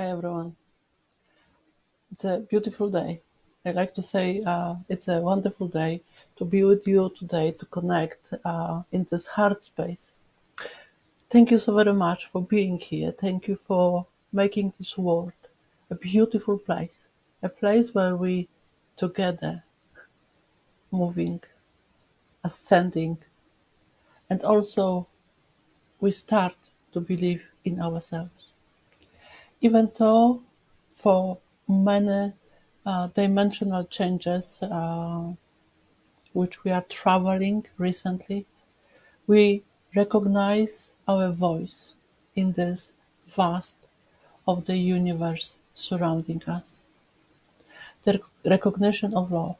Hi everyone. It's a beautiful day. I like to say it's a wonderful day to be with you today, to connect in this heart space. Thank you so very much for being here. Thank you for making this world a beautiful place, a place where we together moving, ascending, and also we start to believe in ourselves. Even though for many dimensional changes which we are traveling recently, we recognize our voice in this vast of the universe surrounding us. The recognition of love,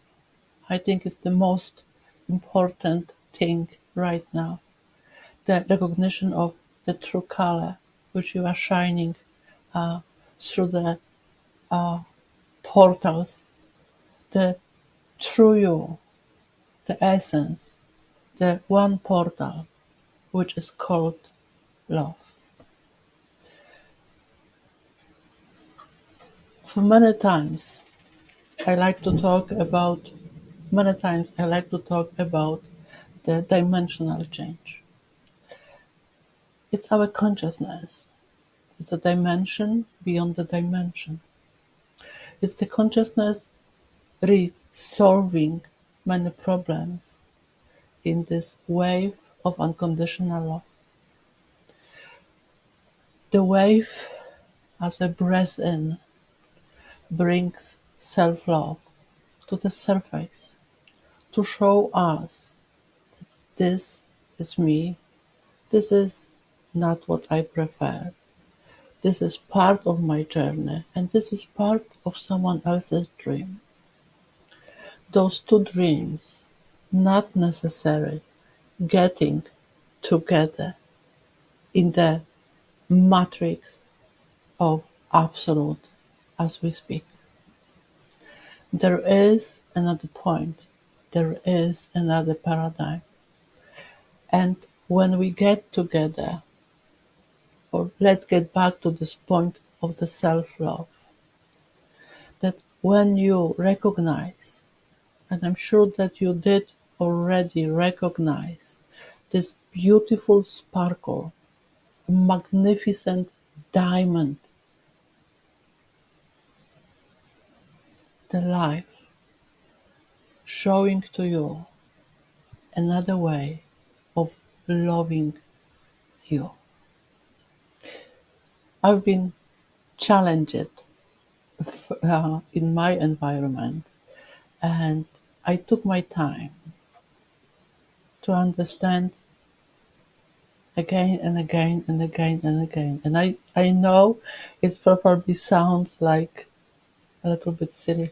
I think, is the most important thing right now. The recognition of the true color which you are shining uh, through the portals, the true you, the essence, the one portal which is called love. For I like to talk about many times I like to talk about the dimensional change. It's our consciousness. It's a dimension beyond the dimension. It's the consciousness resolving many problems in this wave of unconditional love. The wave, as a breath in, brings self-love to the surface to show us this is me, this is not what I prefer, this is part of my journey, and this is part of someone else's dream. Those two dreams, not necessarily getting together in the matrix of absolute as we speak. There is another point, there is another paradigm. And when we get together, or let's get back to this point of the self-love, that when you recognize, and I'm sure that you did already recognize, this beautiful sparkle, magnificent diamond, the life showing to you another way of loving you. I've been challenged in my environment, and I took my time to understand again and again and again and again. And I know it probably sounds like a little bit silly,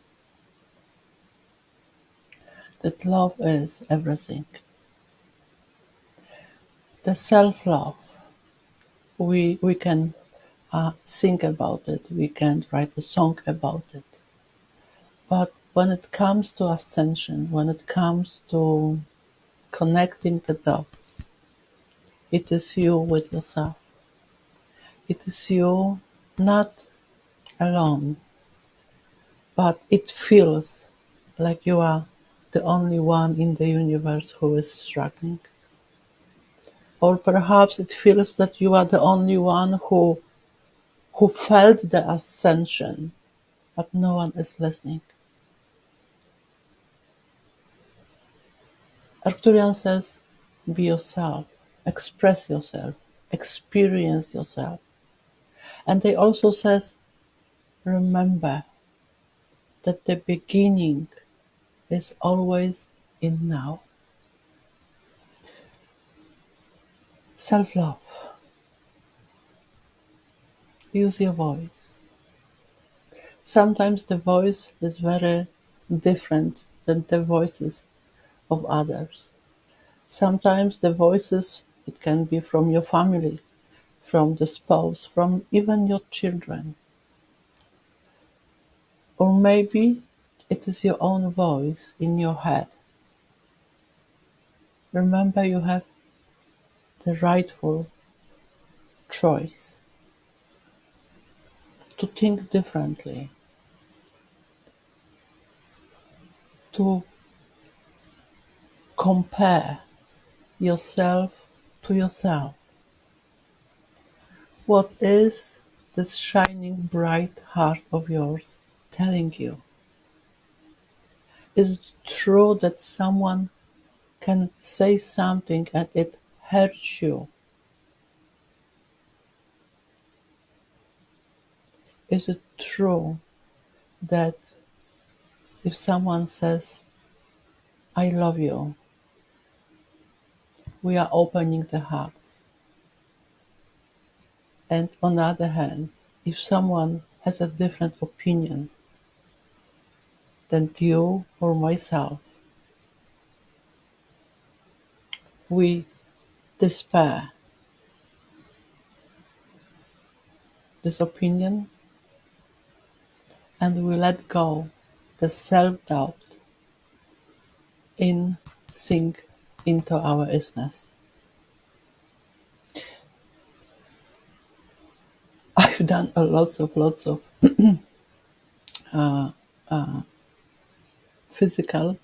that love is everything. The self-love, we can think about it, we can write a song about it. But when it comes to ascension, when it comes to connecting the dots, it is you with yourself. It is you not alone, but it feels like you are the only one in the universe who is struggling. Or perhaps it feels that you are the only one who felt the ascension, but no one is listening. Arcturian says, be yourself, express yourself, experience yourself. And they also says, remember that the beginning is always in now. Self-love. Use your voice. Sometimes the voice is very different than the voices of others. Sometimes the voices, it can be from your family, from the spouse, from even your children. Or maybe it is your own voice in your head. Remember, you have the rightful choice to think differently, to compare yourself to yourself. What is this shining bright heart of yours telling you? Is it true that someone can say something and it hurts you? Is it true that if someone says, I love you, we are opening the hearts? And on the other hand, if someone has a different opinion than you or myself, we despair this opinion and we let go the self-doubt in sink into our isness. I've done lots of physical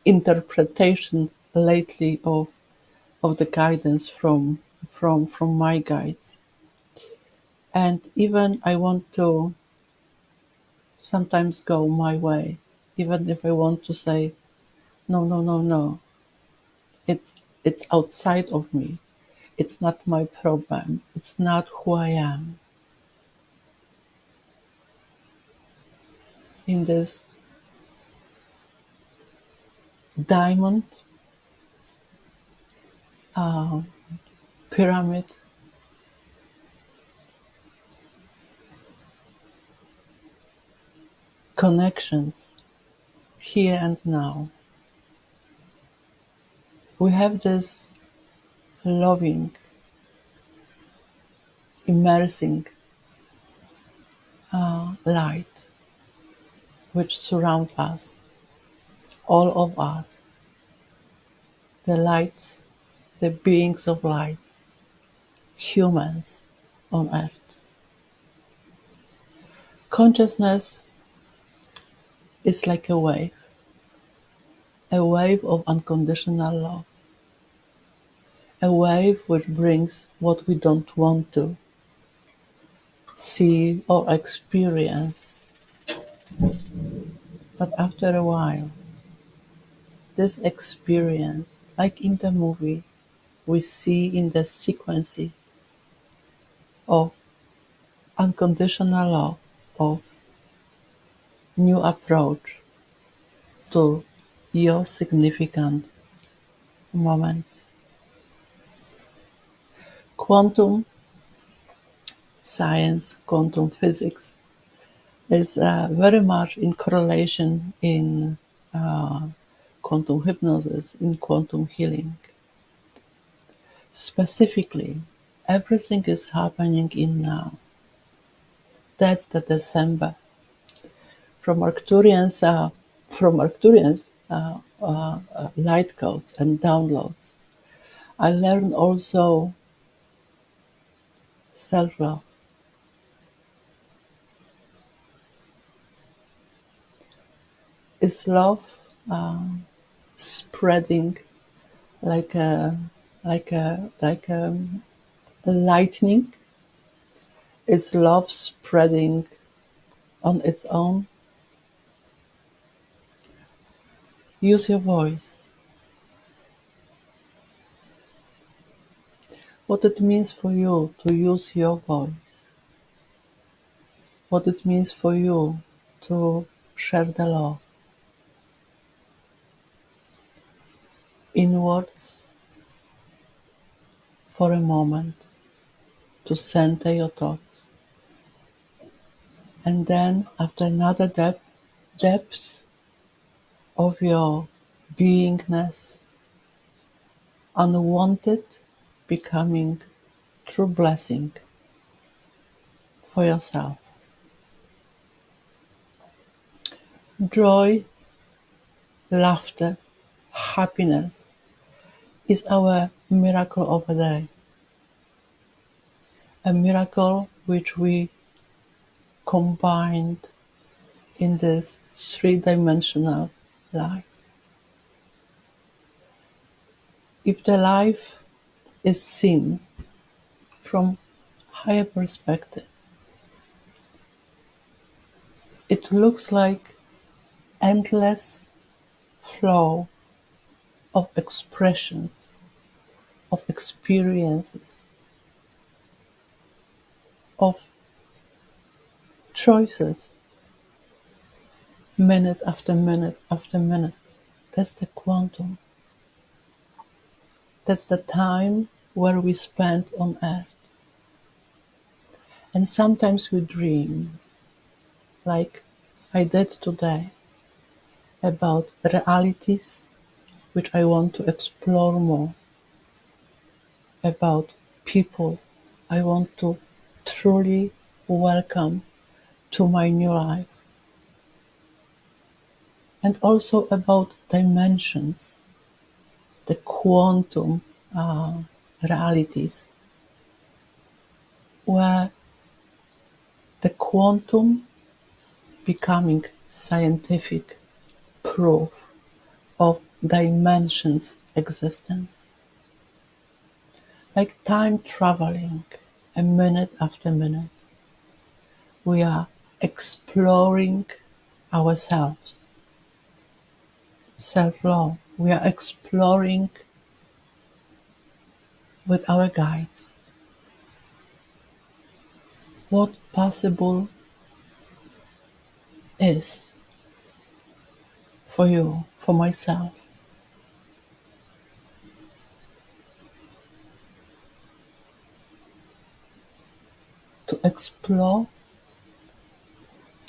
interpretations lately of the guidance from my guides, and even I want to sometimes go my way, even if I want to say no, no, no, no. It's outside of me. It's not my problem. It's not who I am. In this diamond uh, pyramid, connections here and now, we have this loving, immersing light which surrounds us, all of us, the lights, the beings of light, humans on earth. Consciousness is like a wave of unconditional love, a wave which brings what we don't want to see or experience. But after a while, this experience, like in the movie, we see in the sequence of unconditional love, of new approach to your significant moments. Quantum science, quantum physics is very much in correlation in quantum hypnosis, in quantum healing. Specifically, everything is happening in now. That's the December. From Arcturians, light codes and downloads, I learned also self-love. Is love spreading like a lightning? Is love spreading on its own? Use your voice. What it means for you to use your voice. What it means for you to share the love. Inwards for a moment to center your thoughts. And then after another depth of your beingness, unwanted, becoming true blessing for yourself. Joy, laughter, happiness is our miracle of the day. A miracle which we combined in this three-dimensional life. If the life is seen from higher perspective, it looks like endless flow of expressions, of experiences, of choices, minute after minute after minute. That's the quantum. That's the time where we spend on earth. And sometimes we dream, like I did today, about realities which I want to explore more, about people I want to truly welcome to my new life, and also about dimensions, the quantum realities, where the quantum becoming scientific proof of dimensions existence, like time traveling, a minute after minute. We are exploring ourselves, self-love. We are exploring with our guides what possible is for you, for myself. To explore,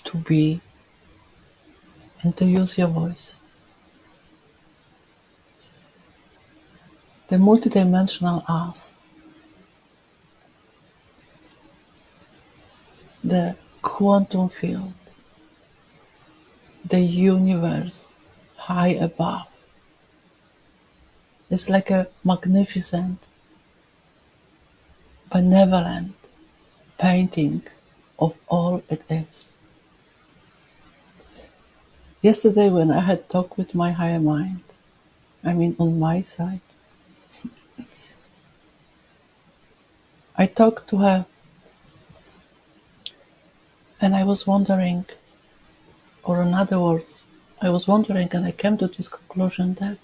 to be, and to use your voice. The multidimensional us, the quantum field, the universe high above, is like a magnificent, benevolent painting of all it is. Yesterday when I had talked with my higher mind, on my side, I talked to her and I was wondering, or in other words, I was wondering and I came to this conclusion that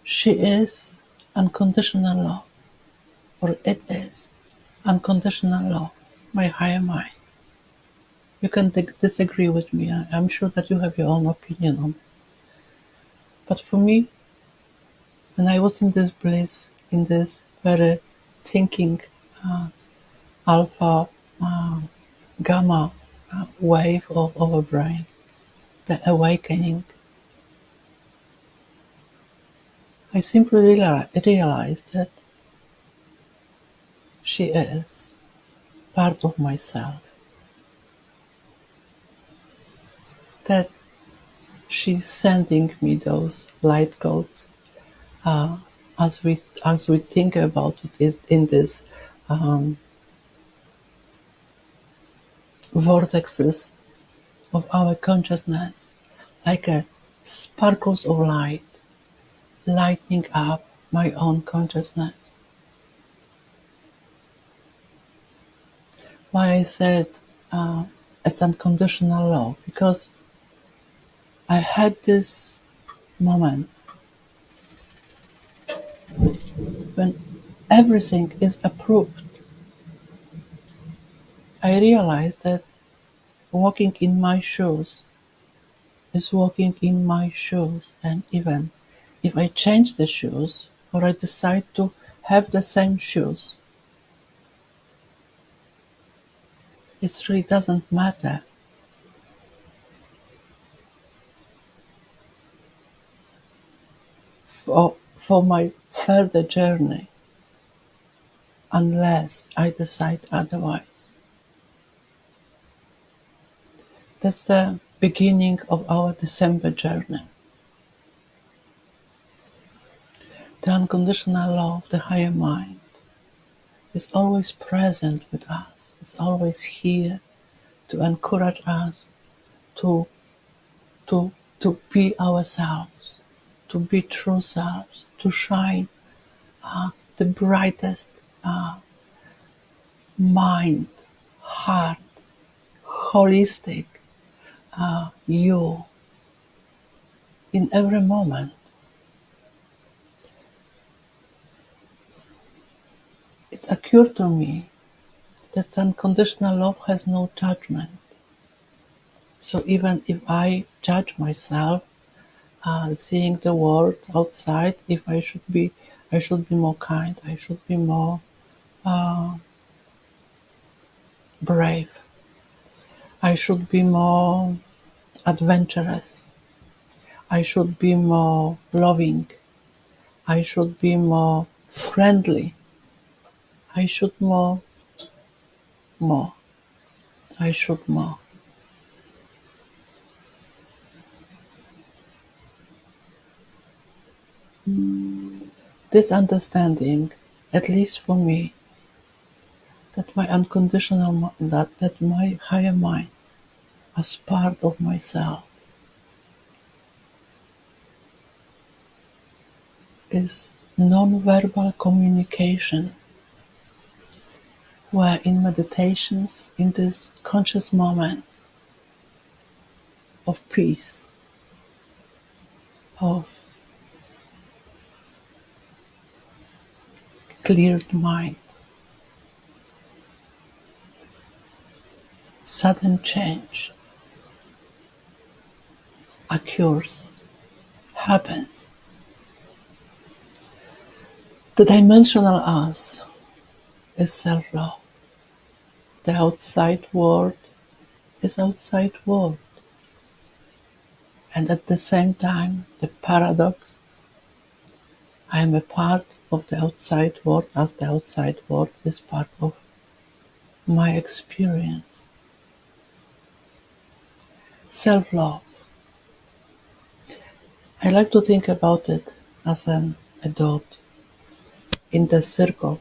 she is unconditional love, or it is unconditional love, my higher mind. You can disagree with me. I'm sure that you have your own opinion on it. But for me, when I was in this bliss, in this very thinking alpha, gamma wave of our brain, the awakening, I simply realized that she is part of myself, that she's sending me those light codes as we think about it in this vortexes of our consciousness, like a sparkles of light lighting up my own consciousness. Why I said it's unconditional love, because I had this moment when everything is approved. I realized that walking in my shoes is walking in my shoes, and even if I change the shoes or I decide to have the same shoes, it really doesn't matter. For my further journey, unless I decide otherwise. That's the beginning of our December journey. The unconditional love, the higher mind, is always present with us. is always here to encourage us to to to be ourselves, to be true selves, to shine the brightest mind, heart, holistic you in every moment. It's occurred to me that unconditional love has no judgment. So even if I judge myself, seeing the world outside, if I should be more kind, I should be more brave, I should be more adventurous, I should be more loving, I should be more friendly, I should more, I should more. This understanding, at least for me, that my that my higher mind, as part of myself, is non-verbal communication, where in meditations, in this conscious moment of peace, of cleared mind, sudden change occurs, happens. The dimensional us is self-love. The outside world is outside world. And at the same time, the paradox, I am a part of the outside world as the outside world is part of my experience. Self-love. I like to think about it as a dot in the circle.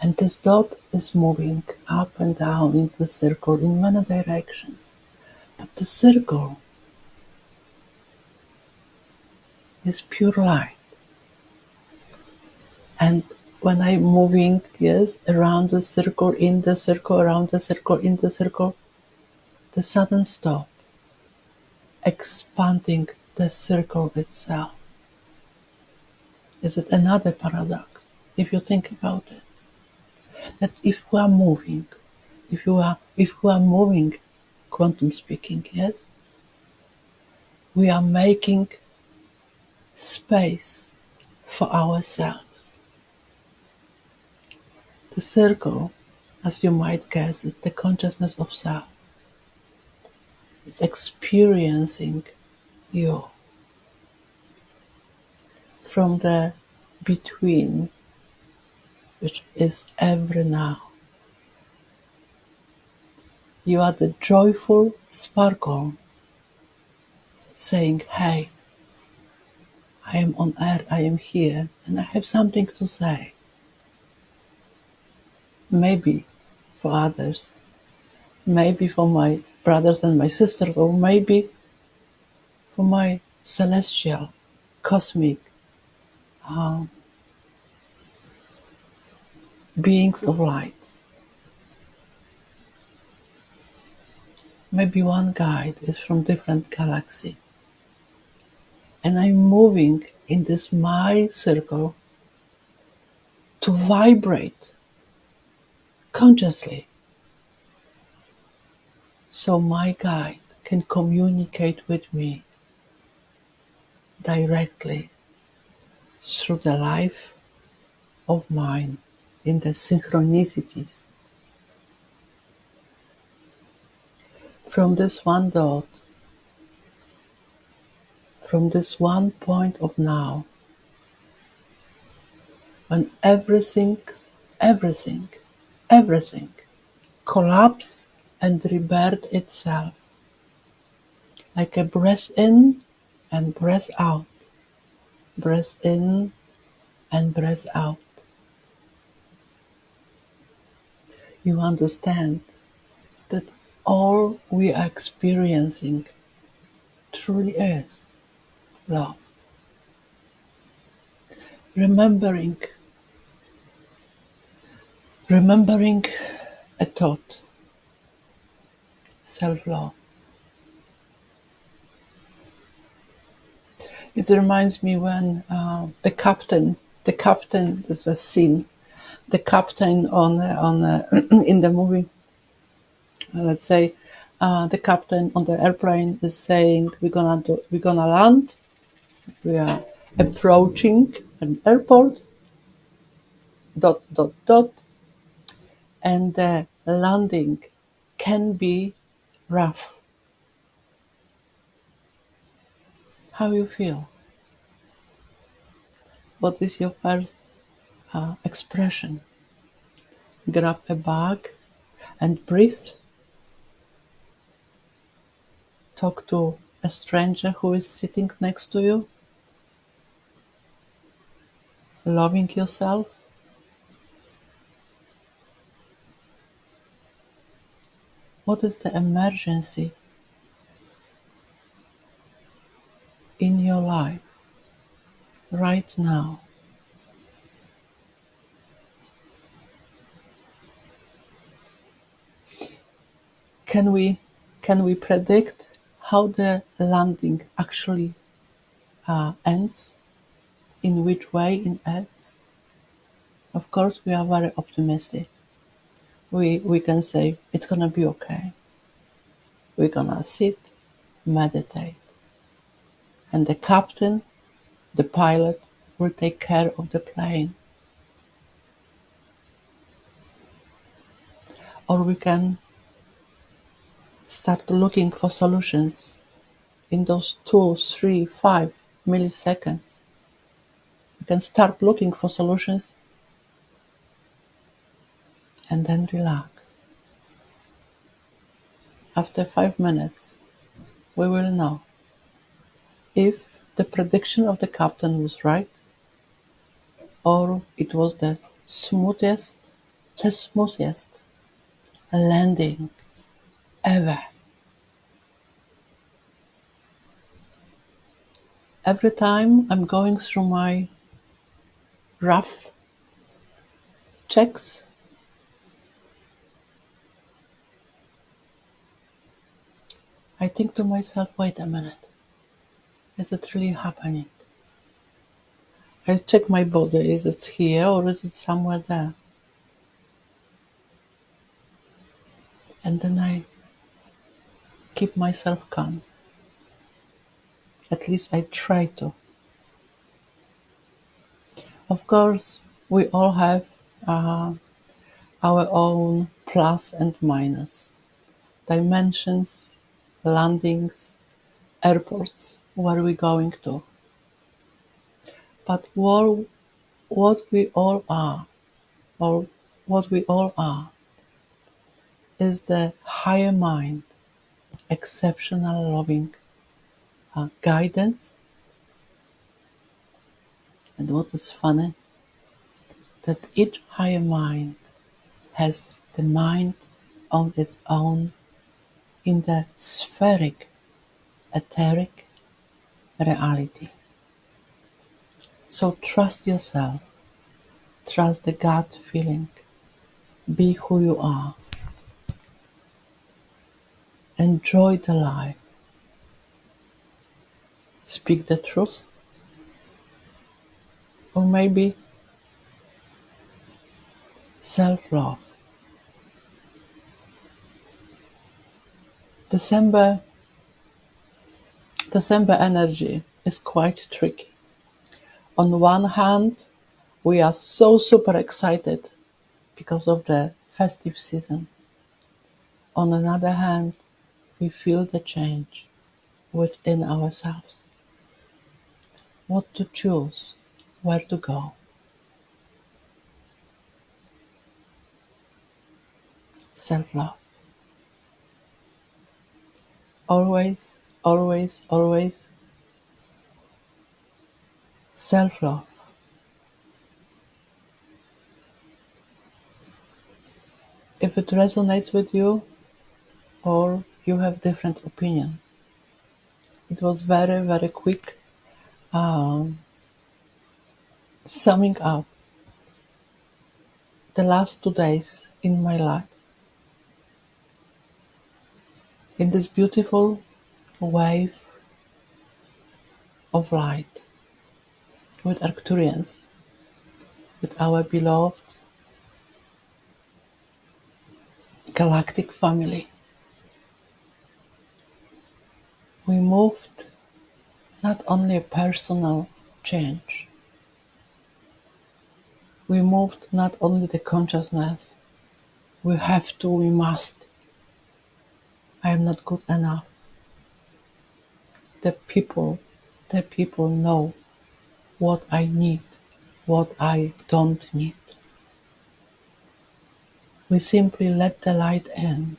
And this dot is moving up and down in the circle in many directions. But the circle is pure light. And when I'm moving, yes, around the circle, in the circle, around the circle, in the circle, the sudden stop, expanding the circle itself. Is it another paradox? If you think about it, that if we are moving, if we are moving, quantum speaking, yes, we are making space for ourselves. The circle, as you might guess, is the consciousness of self. It's experiencing you from the between, which is every now. You are the joyful sparkle saying, hey, I am on earth, I am here, and I have something to say. Maybe for others, maybe for my brothers and my sisters, or maybe for my celestial, cosmic beings of light. Maybe one guide is from different galaxy. And I'm moving in this my circle to vibrate consciously. So my guide can communicate with me directly through the life of mine in the synchronicities. From this one dot, from this one point of now, when everything collapses and rebirth itself, like a breath in and breath out, breath in and breath out. you understand that all we are experiencing truly is love. Remembering, remembering a thought, self-love. It reminds me when the captain is a scene, the captain in the movie, let's say, the captain on the airplane is saying, we're gonna land, we are approaching an airport, dot, dot, dot, and the landing can be rough. How you feel? What is your first expression? Grab a bag and breathe. Talk to a stranger who is sitting next to you. Loving yourself. What is the emergency in your life right now? Can we predict how the landing actually ends? In which way it ends? Of course, we are very optimistic. We can say it's gonna be okay. We're gonna sit, meditate, and the captain, the pilot, will take care of the plane. Or we can start looking for solutions in those 2, 3, 5 milliseconds. We can start looking for solutions and then relax. After 5 minutes, we will know if the prediction of the captain was right or it was the smoothest landing ever. Every time I'm going through my rough checks, I think to myself, wait a minute, is it really happening? I check my body, is it here or is it somewhere there? And then I keep myself calm. At least I try to. Of course, we all have uh, our own plus and minus, dimensions, landings, airports, where we're going to. But what we all are, or what we all are, is the higher mind, exceptional loving guidance. And what is funny, that each higher mind has the mind on its own in the spheric, etheric reality. So trust yourself, trust the gut feeling, be who you are, enjoy the life, speak the truth, or maybe self-love. December energy is quite tricky. On one hand, we are so super excited because of the festive season. On another hand, we feel the change within ourselves. What to choose, where to go. Self-love. Always, always, always self-love. if it resonates with you or you have different opinion. It was very, very quick um, summing up the last 2 days in my life in this beautiful wave of light with Arcturians, with our beloved galactic family. We moved not only a personal change, we moved not only the consciousness, we have to, we must. I am not good enough. The people, the people know what I need, what I don't need. We simply let the light in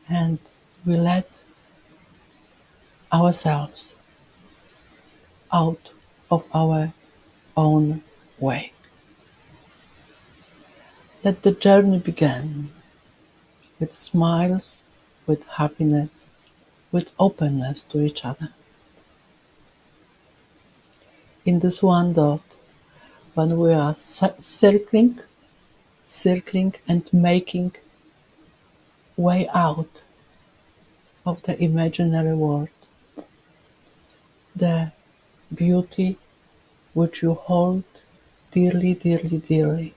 and we let ourselves out of our own way. Let the journey begin with smiles, with happiness, with openness to each other. In this one dot, when we are circling and making way out of the imaginary world, the beauty which you hold dearly, dearly, dearly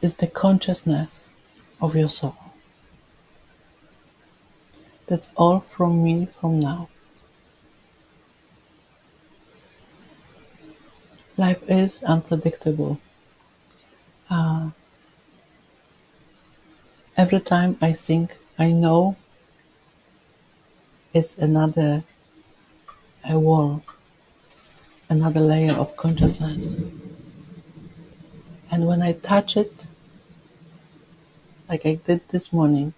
is the consciousness of your soul. That's all from me from now. Life is unpredictable. Uh, every time I think I know it's another wall, another layer of consciousness. And when I touch it, like I did this morning,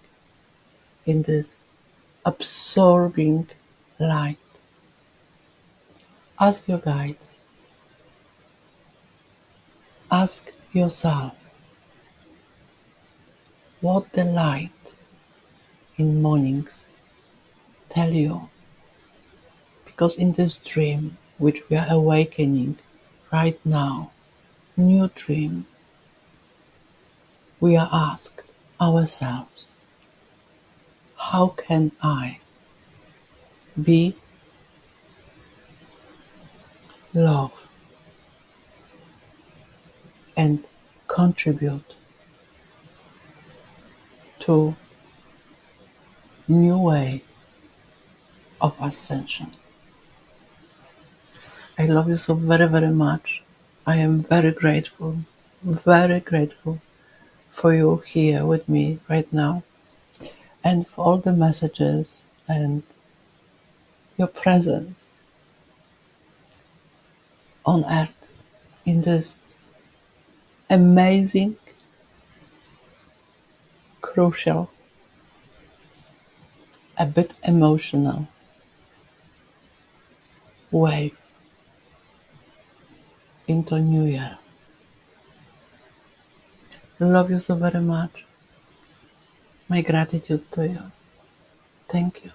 in this absorbing light, ask your guides, ask yourself what the light in mornings tell you. Because in this dream, which we are awakening right now, new dream, we are asked ourselves, how can I be love and contribute to new way of ascension? I love you so very, very much. I am very grateful for you here with me right now and for all the messages and your presence on earth in this amazing, crucial, a bit emotional wave into New Year. Love you so very much. My gratitude to you. Thank you.